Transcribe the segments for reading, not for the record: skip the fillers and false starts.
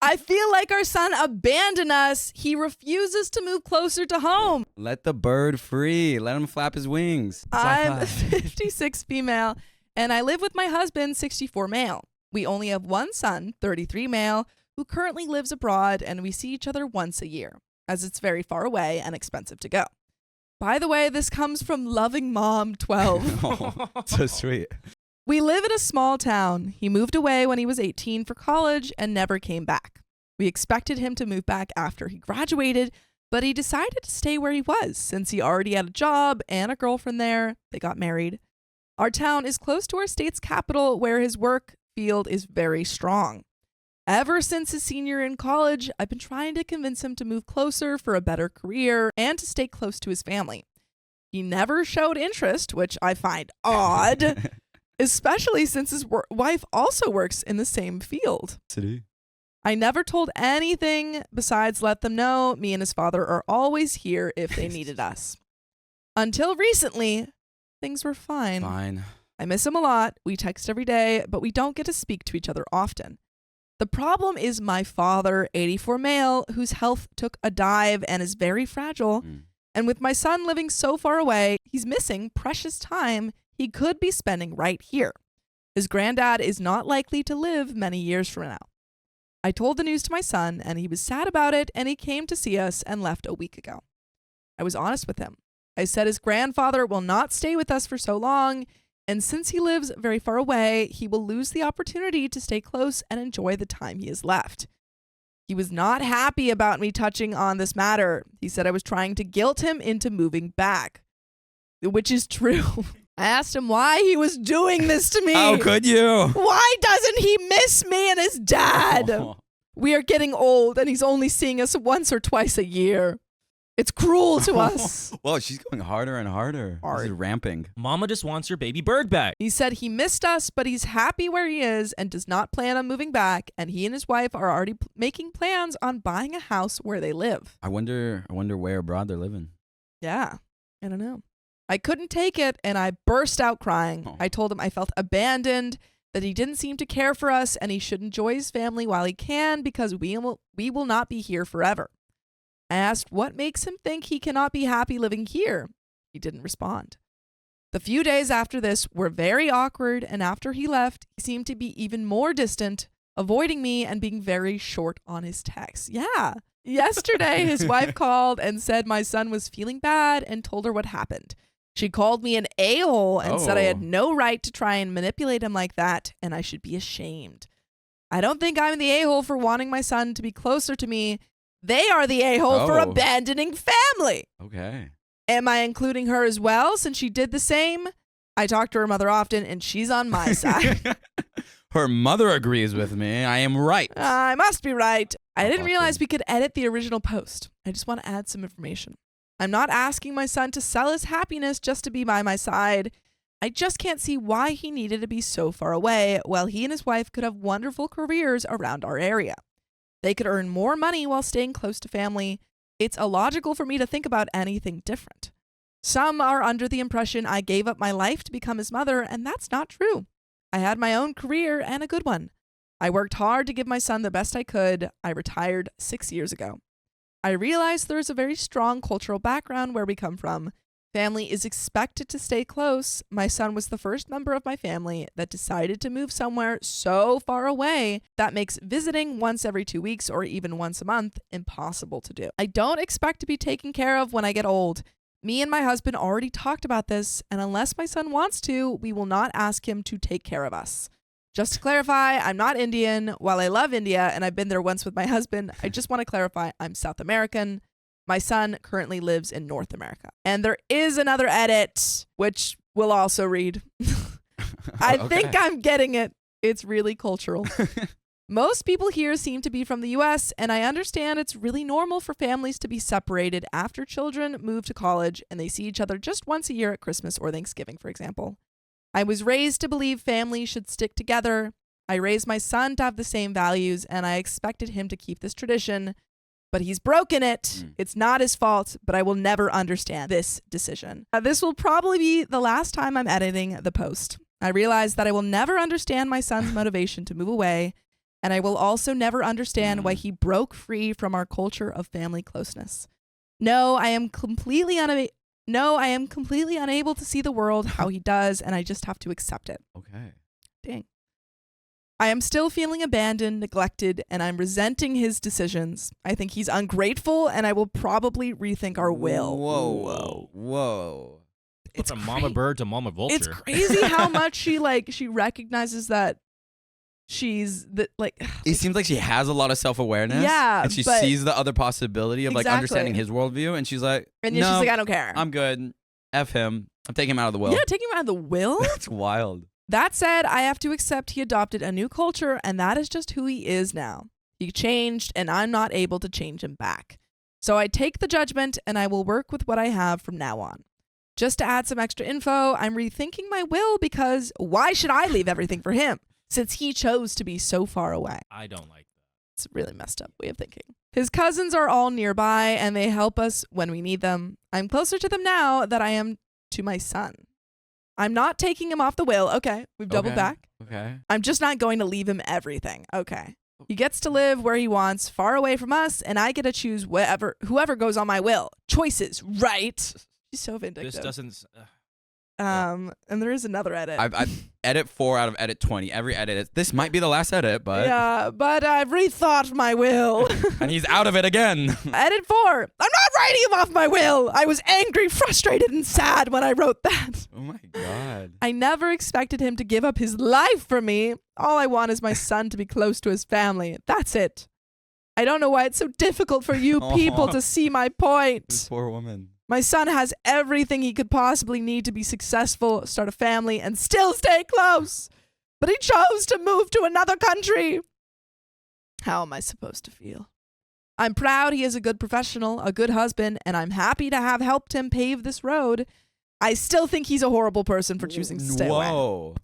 I feel like our son abandoned us. He refuses to move closer to home. Let the bird free. Let him flap his wings. I'm 56 female, and I live with my husband, 64 male. We only have one son, 33 male, who currently lives abroad, and we see each other once a year, as it's very far away and expensive to go. By the way, this comes from Loving Mom 12. Oh, so sweet. We live in a small town. He moved away when he was 18 for college and never came back. We expected him to move back after he graduated, but he decided to stay where he was since he already had a job and a girlfriend there. They got married. Our town is close to our state's capital, where his work field is very strong. Ever since his senior year in college, I've been trying to convince him to move closer for a better career and to stay close to his family. He never showed interest, which I find odd. Especially since his wife also works in the same field. City. I never told anything besides let them know me and his father are always here if they needed us. Until recently, things were fine. Fine. I miss him a lot. We text every day, but we don't get to speak to each other often. The problem is my father, 84 male, whose health took a dive and is very fragile. And with my son living so far away, he's missing precious time he could be spending right here. His granddad is not likely to live many years from now. I told the news to my son, and he was sad about it, and he came to see us and left a week ago. I was honest with him. I said his grandfather will not stay with us for so long, and since he lives very far away, he will lose the opportunity to stay close and enjoy the time he has left. He was not happy about me touching on this matter. He said I was trying to guilt him into moving back, which is true. I asked him why he was doing this to me. How could you? Why doesn't he miss me and his dad? Oh. We are getting old, and he's only seeing us once or twice a year. It's cruel to us. Well, she's going harder and harder. This is ramping. Mama just wants your baby bird back. He said he missed us, but he's happy where he is and does not plan on moving back. And he and his wife are already making plans on buying a house where they live. I wonder where abroad they're living. Yeah, I don't know. I couldn't take it, and I burst out crying. Oh. I told him I felt abandoned, that he didn't seem to care for us, and he should enjoy his family while he can because we will not be here forever. I asked what makes him think he cannot be happy living here. He didn't respond. The few days after this were very awkward, and after he left, he seemed to be even more distant, avoiding me and being very short on his texts. Yeah. Yesterday, his wife called and said my son was feeling bad and told her what happened. She called me an a-hole and said I had no right to try and manipulate him like that, and I should be ashamed. I don't think I'm the a-hole for wanting my son to be closer to me. They are the a-hole for abandoning family. Okay. Am I including her as well since she did the same? I talk to her mother often, and she's on my side. Her mother agrees with me. I am right. I must be right. I didn't awkward. realize we could edit the original post. I just want to add some information. I'm not asking my son to sell his happiness just to be by my side. I just can't see why he needed to be so far away while he and his wife could have wonderful careers around our area. They could earn more money while staying close to family. It's illogical for me to think about anything different. Some are under the impression I gave up my life to become his mother, and that's not true. I had my own career and a good one. I worked hard to give my son the best I could. I retired 6 years ago. I realized there's a very strong cultural background where we come from. Family is expected to stay close. My son was the first member of my family that decided to move somewhere so far away that makes visiting once every 2 weeks or even once a month impossible to do. I don't expect to be taken care of when I get old. Me and my husband already talked about this, and unless my son wants to, we will not ask him to take care of us. Just to clarify, I'm not Indian. While I love India and I've been there once with my husband, I just want to clarify I'm South American. My son currently lives in North America. And there is another edit, which we'll also read. I think I'm getting it. It's really cultural. Most people here seem to be from the US, and I understand it's really normal for families to be separated after children move to college and they see each other just once a year at Christmas or Thanksgiving, for example. I was raised to believe families should stick together. I raised my son to have the same values, and I expected him to keep this tradition, but he's broken it. It's not his fault, but I will never understand this decision. This will probably be the last time I'm editing the post. I realize that I will never understand my son's motivation to move away, And I will also never understand why he broke free from our culture of family closeness. No, I am completely unable to see the world how he does, and I just have to accept it. Okay. Dang. I am still feeling abandoned, neglected, and I'm resenting his decisions. I think he's ungrateful, and I will probably rethink our will. Whoa. It's from mama bird to mama vulture. It's crazy how much she recognizes that she's It seems like she has a lot of self-awareness. Yeah, and she but- sees the other possibility of like Exactly. understanding his worldview, and she's like, and no, she's like, I don't care. I'm good. F him. I'm taking him out of the will. Yeah, taking him out of the will? That's wild. That said, I have to accept he adopted a new culture, and that is just who he is now. He changed, and I'm not able to change him back. So I take the judgment, and I will work with what I have from now on. Just to add some extra info, I'm rethinking my will because why should I leave everything for him since he chose to be so far away? I don't like that. It's a really messed up way of thinking. His cousins are all nearby, and they help us when we need them. I'm closer to them now than I am to my son. I'm not taking him off the will. Okay, we've doubled back. Okay. I'm just not going to leave him everything. Okay. He gets to live where he wants, far away from us, and I get to choose whoever goes on my will. Choices, right? She's so vindictive. This doesn't. And there is another edit. I've edit 4 out of edit 20. Every edit. This might be the last edit, but yeah, but I've rethought my will. and he's out of it again. Edit 4. I'm not writing him off my will. I was angry, frustrated, and sad when I wrote that. Oh my god. I never expected him to give up his life for me. All I want is my son to be close to his family. That's it. I don't know why it's so difficult for you people to see my point. This poor woman. My son has everything he could possibly need to be successful, start a family, and still stay close. But he chose to move to another country. How am I supposed to feel? I'm proud he is a good professional, a good husband, and I'm happy to have helped him pave this road. I still think he's a horrible person for choosing to stay away. Whoa.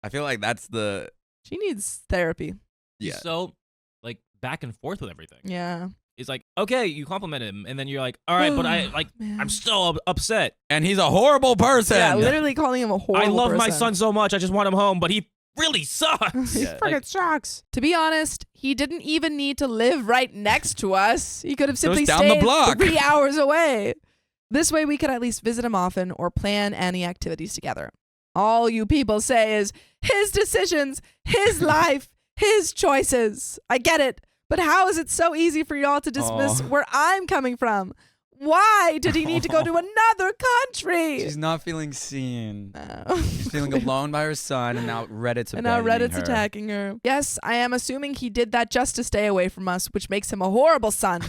I feel like that's the... She needs therapy. Yeah. So, like, back and forth with everything. Yeah. It's like, okay, you compliment him, and then you're like, all right, but Man. I'm still upset. And he's a horrible person. Yeah, literally calling him a horrible I love my person. son so much, I just want him home, but he really sucks. He Yeah. fucking sucks. To be honest, he didn't even need to live right next to us. He could have simply down the stayed block. 3 hours away. This way we could at least visit him often or plan any activities together. All you people say is, his decisions, his life, his choices. I get it, but how is it so easy for y'all to dismiss where I'm coming from? Why did he need to go to another country? She's not feeling seen. No. She's feeling alone by her son, and now Reddit's And now abandoning Reddit's her. attacking her. Yes, I am assuming he did that just to stay away from us, which makes him a horrible son.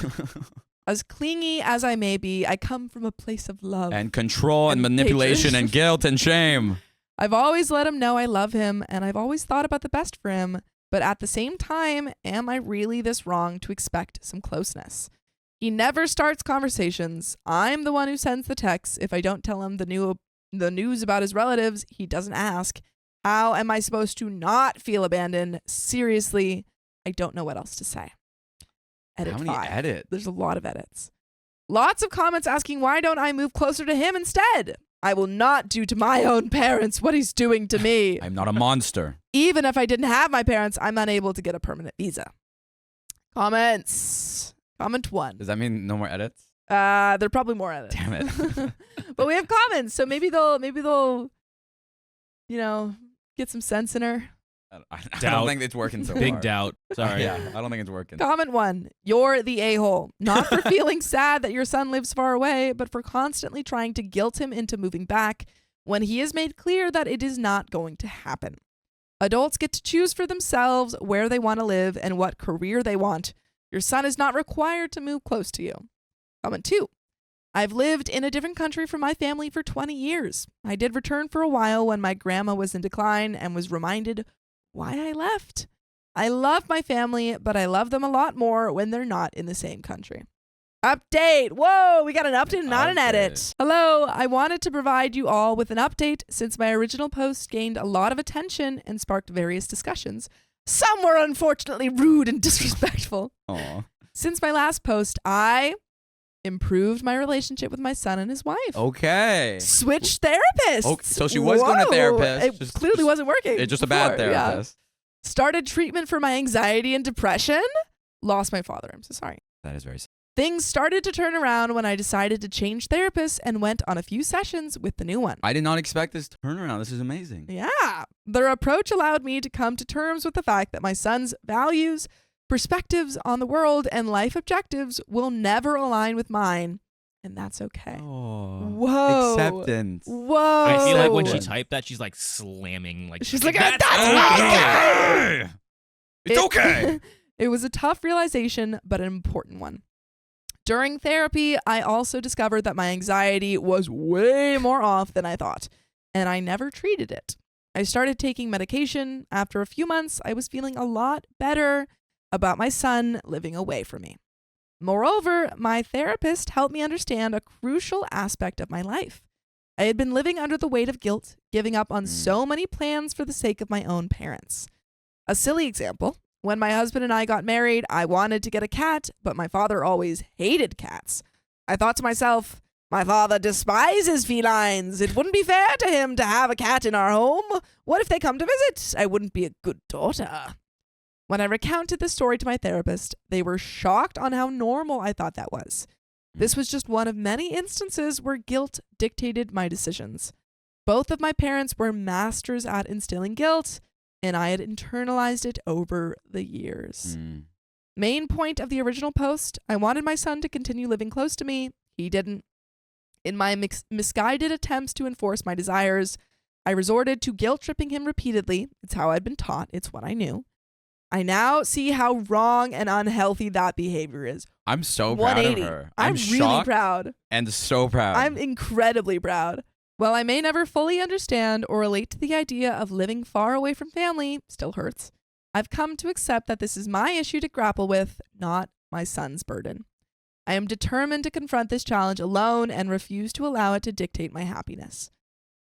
As clingy as I may be, I come from a place of love. And control and And manipulation hatred. and guilt and shame. I've always let him know I love him, and I've always thought about the best for him. But at the same time, am I really this wrong to expect some closeness? He never starts conversations. I'm the one who sends the texts. If I don't tell him the news about his relatives, he doesn't ask. How am I supposed to not feel abandoned? Seriously, I don't know what else to say. Edit How many 5. edits? There's a lot of edits. Lots of comments asking why don't I move closer to him instead? I will not do to my own parents what he's doing to me. I'm not a monster. Even if I didn't have my parents, I'm unable to get a permanent visa. Comments. Comment 1. Does that mean no more edits? There are probably more edits. Damn it. But we have comments, so maybe they'll get some sense in her. I Doubt. don't think it's working so Big far. doubt. Sorry. Yeah, I don't think it's working. Comment 1. You're the a-hole. Not for feeling sad that your son lives far away, but for constantly trying to guilt him into moving back when he has made clear that it is not going to happen. Adults get to choose for themselves where they want to live and what career they want. Your son is not required to move close to you. Comment 2. I've lived in a different country from my family for 20 years. I did return for a while when my grandma was in decline and was reminded why I left. I love my family, but I love them a lot more when they're not in the same country. Update. Whoa, we got an update, not an edit. Hello, I wanted to provide you all with an update since my original post gained a lot of attention and sparked various discussions. Some were unfortunately rude and disrespectful. Aw. Since my last post, I improved my relationship with my son and his wife. Okay. Switched therapists. Okay, so she was going to Whoa. therapist. It clearly wasn't working. It's just a bad before, yeah. therapist. Started treatment for my anxiety and depression. Lost my father. I'm so sorry. That is very sad. Things started to turn around when I decided to change therapists and went on a few sessions with the new one. I did not expect this turnaround. This is amazing. Yeah. Their approach allowed me to come to terms with the fact that my son's values, perspectives on the world, and life objectives will never align with mine. And that's okay. Oh, Whoa. acceptance. Whoa. I feel like when she typed that, she's like slamming. Like She's like, that's "That's okay. It's okay. It was a tough realization, but an important one. During therapy, I also discovered that my anxiety was way more off than I thought, and I never treated it. I started taking medication. After a few months, I was feeling a lot better about my son living away from me. Moreover, my therapist helped me understand a crucial aspect of my life. I had been living under the weight of guilt, giving up on so many plans for the sake of my own parents. A silly example. When my husband and I got married, I wanted to get a cat, but my father always hated cats. I thought to myself, my father despises felines. It wouldn't be fair to him to have a cat in our home. What if they come to visit? I wouldn't be a good daughter. When I recounted this story to my therapist, they were shocked on how normal I thought that was. This was just one of many instances where guilt dictated my decisions. Both of my parents were masters at instilling guilt, and I had internalized it over the years. Main point of the original post, I wanted my son to continue living close to me. He didn't. In my misguided attempts to enforce my desires, I resorted to guilt-tripping him repeatedly. It's how I'd been taught. It's what I knew. I now see how wrong and unhealthy that behavior is. I'm so proud of 180. her. I'm really shocked proud. and so proud. I'm incredibly proud. While I may never fully understand or relate to the idea of living far away from family, still hurts, I've come to accept that this is my issue to grapple with, not my son's burden. I am determined to confront this challenge alone and refuse to allow it to dictate my happiness.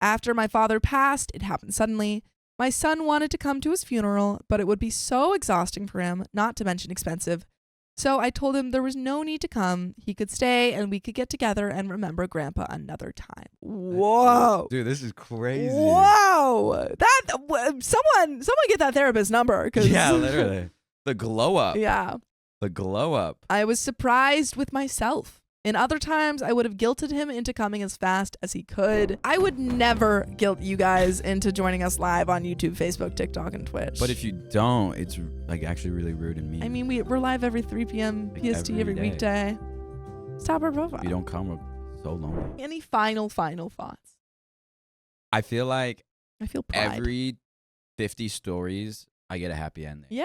After my father passed, it happened suddenly. My son wanted to come to his funeral, but it would be so exhausting for him, not to mention expensive. So I told him there was no need to come. He could stay and we could get together and remember Grandpa another time. Whoa. Dude, this is crazy. Whoa. Someone get that therapist number. Yeah, literally. The glow up. Yeah. The glow up. I was surprised with myself. In other times, I would have guilted him into coming as fast as he could. I would never guilt you guys into joining us live on YouTube, Facebook, TikTok, and Twitch. But if you don't, it's like actually really rude and mean. I mean, we're live every 3 p.m. Like PST every day. weekday. Stop our profile. If you don't come, we're so lonely. Any final thoughts? I feel like I feel pride. every 50 stories, I get a happy ending. Yeah.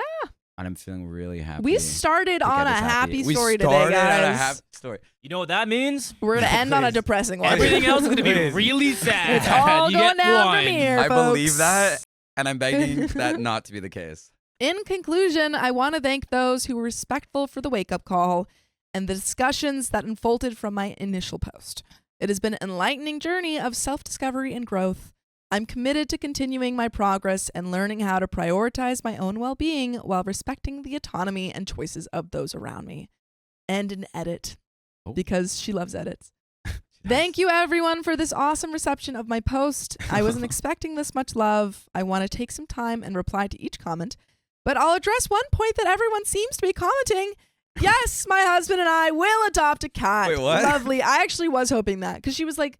And I'm feeling really happy. We started to on get a us happy story we today, started guys. on a happy story. You know what that means? We're going to end on a Please. depressing one. Everything else is going to be Please. really sad. It's all You going get down one. from here, I believe folks. that, and I'm begging that not to be the case. In conclusion, I want to thank those who were respectful for the wake-up call and the discussions that unfolded from my initial post. It has been an enlightening journey of self-discovery and growth. I'm committed to continuing my progress and learning how to prioritize my own well-being while respecting the autonomy and choices of those around me. And an edit, because she loves edits. Thank you, everyone, for this awesome reception of my post. I wasn't expecting this much love. I want to take some time and reply to each comment, but I'll address one point that everyone seems to be commenting. Yes, my husband and I will adopt a cat. Wait, what? Lovely. I actually was hoping that, because she was like,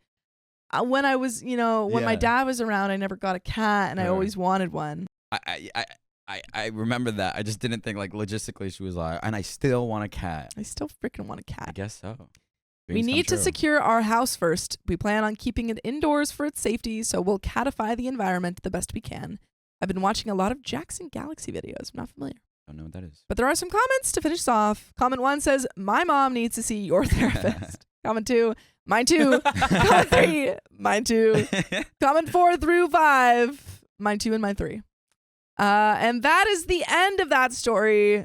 when I was, when my Yeah. dad was around, I never got a cat, and I Sure. always wanted one. I remember that. I just didn't think like logistically she was like, and I still want a cat. I still freaking want a I cat. guess so. We Dreams come need to true. secure our house first. We plan on keeping it indoors for its safety, so we'll catify the environment the best we can. I've been watching a lot of Jackson Galaxy videos. I'm not familiar. Don't know what that is. But there are some comments to finish off. Comment 1 says, my mom needs to see your therapist. Comment 2, mine too. Comment 3, mine too. Comment 4 through 5, mine 2 and mine 3. And that is the end of that story.